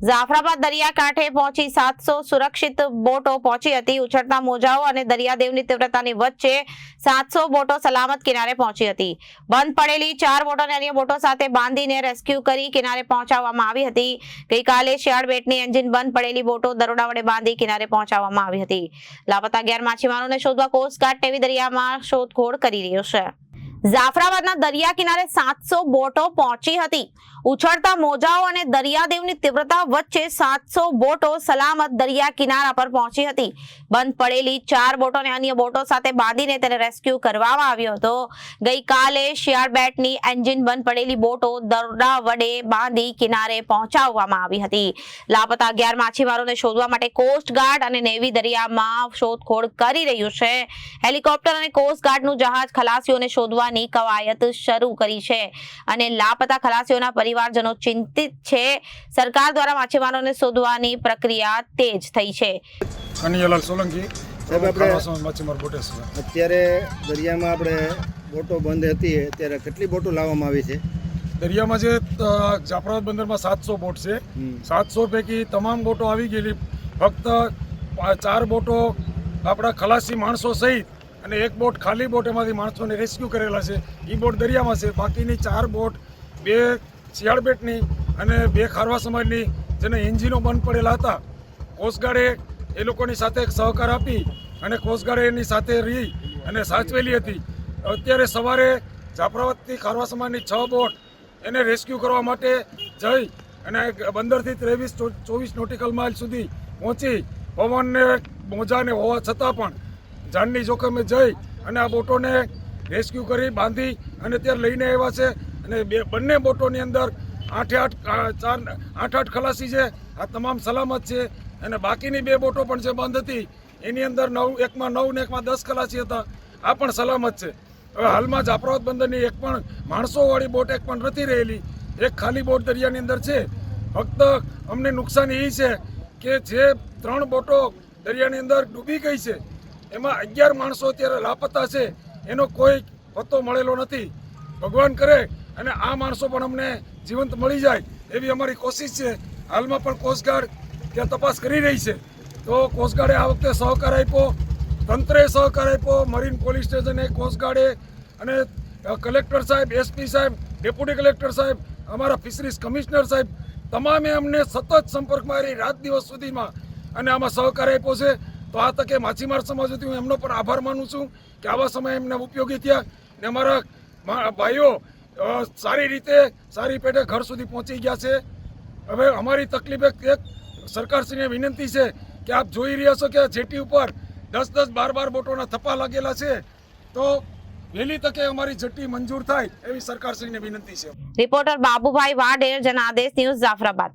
જાફરાબાદ દરિયાકાંઠે પહોંચી 700 સુરક્ષિત બોટો પહોંચી હતી। ઉછળતા મોજાઓ અને દરિયાદેવની તીવ્રતાની વચ્ચે 700 બોટો સલામત કિનારે પહોંચી હતી। બંધ પડેલી 4 બોટોને અન્ય બોટો સાથે બાંધીને રેસ્ક્યુ કરી કિનારે પહોંચાડવામાં આવી હતી। ગઈકાલે શિયાળ બેટની એન્જિન બંધ પડેલી બોટો દરોડા વડે બાંધી કિનારે પહોંચાડવામાં આવી હતી। લાપતા 11 માછીમારોને શોધવા કોસ્ટગાર્ડ ટેવી દરિયામાં શોધખોળ કરી રહ્યો છે। જાફરાબાદના દરિયા કિનારે 700 બોટો પહોંચી હતી। ઉછળતા મોજાઓ અને દરિયાદેવની તીવ્રતા વચ્ચે 700 બોટો સલામત દરિયા કિનારા પર પહોંચી હતી। બંધ પડેલી 4 બોટોને અન્ય બોટો સાથે બાંધીને તેને રેસ્ક્યુ કરવામાં આવ્યો હતો। ગઈકાલે શિયાળ બેટની એન્જિન બંધ પડેલી બોટો દરોડા વડે બાંધી કિનારે પહોંચાડવામાં આવી હતી। લાપતા 11 માછીમારોને શોધવા માટે કોસ્ટગાર્ડ અને નેવી દરિયામાં શોધખોળ કરી રહ્યું છે। હેલિકોપ્ટર અને કોસ્ટગાર્ડનું જહાજ ખલાસીઓને શોધવા કવાયત શરૂ કરી છે અને લાપતા ખલાસીઓના પરિવારજનો ચિંતિત છે। સરકાર દ્વારા માછીમારોને શોધવાની પ્રક્રિયા તેજ થઈ છે। કનૈયાલાલ સોલંકી માછીમાર બોટ અત્યારે દરિયામાં આપણે બોટો બંધ હતી ત્યારે કેટલી બોટો લાવવામાં આવી છે? દરિયામાં જે જાફરાબાદ બંદરમાં 700 બોટ છે। 700 પૈકી તમામ બોટો આવી ગયેલી। ફક્ત 4 બોટો આપણા ખલાસી માણસો સહિત અને 1 બોટ ખાલી બોટ એમાંથી માણસોને રેસ્ક્યુ કરેલા છે। એ બોટ દરિયામાં છે। બાકીની 4 બોટ 2 શિયાળ બેટની અને 2 ખારવા સમાજની જેને એન્જિનો બંધ પડેલા હતા। કોસ્ટગાર્ડે એ લોકોની સાથે એક સહકાર આપી અને કોસ્ટગાર્ડે એની સાથે રહી અને સાચવેલી હતી। અત્યારે સવારે જાફરાબાદથી ખારવા સમાજની 6 બોટ એને રેસ્ક્યુ કરવા માટે જઈ અને બંદરથી 23-24 નોટિકલ માઇલ સુધી પહોંચી પવનને મોજાને હોવા છતાં પણ જાનની જોખમે જઈ અને આ બોટોને રેસ્ક્યુ કરી બાંધી અને ત્યાં લઈને આવ્યા છે। અને બંને બોટોની અંદર 8 ખલાસી છે। આ તમામ સલામત છે અને બાકીની 2 બોટો પણ જે બંધ હતી એની અંદર 9 એકમાં 9 ને એકમાં 10 ખલાસી હતા। આ પણ સલામત છે। હવે હાલમાં જાફરાબાદ બંદરની એક પણ માણસોવાળી બોટ એક પણ નથી રહેલી। એક ખાલી બોટ દરિયાની અંદર છે। ફક્ત અમને નુકસાન એ છે કે જે 3 બોટો દરિયાની અંદર ડૂબી ગઈ છે એમાં 11 માણસો અત્યારે લાપતા છે। એનો કોઈ પત્તો મળેલો નથી। ભગવાન કરે અને આ માણસો પણ અમને જીવંત મળી જાય એવી અમારી કોશિશ છે। હાલમાં પણ કોસ્ટગાર્ડ ત્યાં તપાસ કરી રહી છે। તો કોસ્ટગાર્ડે આ વખતે સહકાર આપ્યો, તંત્રે સહકાર આપ્યો, મરીન પોલીસ સ્ટેશને કોસ્ટગાર્ડે અને કલેક્ટર સાહેબ, એસપી સાહેબ, ડેપ્યુટી કલેક્ટર સાહેબ, અમારા ફિશરીઝ કમિશનર સાહેબ તમામે અમને સતત સંપર્કમાં રહી રાત દિવસ સુધીમાં અને આમાં સહકાર આપ્યો છે। તો આ તકે માછીમાર સમાજ વતી હું એમનો પણ આભાર માનું છું કે આવા સમયે એમને ઉપયોગી થયા ને અમારા ભાઈઓ સારી રીતે સારી પેટે ઘર સુધી પહોંચી ગયા છે। હવે અમારી તકલીફ એક સરકારશ્રીને વિનંતી છે કે આપ જોઈ રહ્યા છો કે જેટી ઉપર 10-10, 12-12 બોટોના થપ્પા લાગેલા છે। તો વહેલી તકે અમારી જેટી મંજૂર થાય એવી સરકારશ્રીને વિનંતી છે। Reporter Babubhai Vader, Janadesh news, Jafrabad.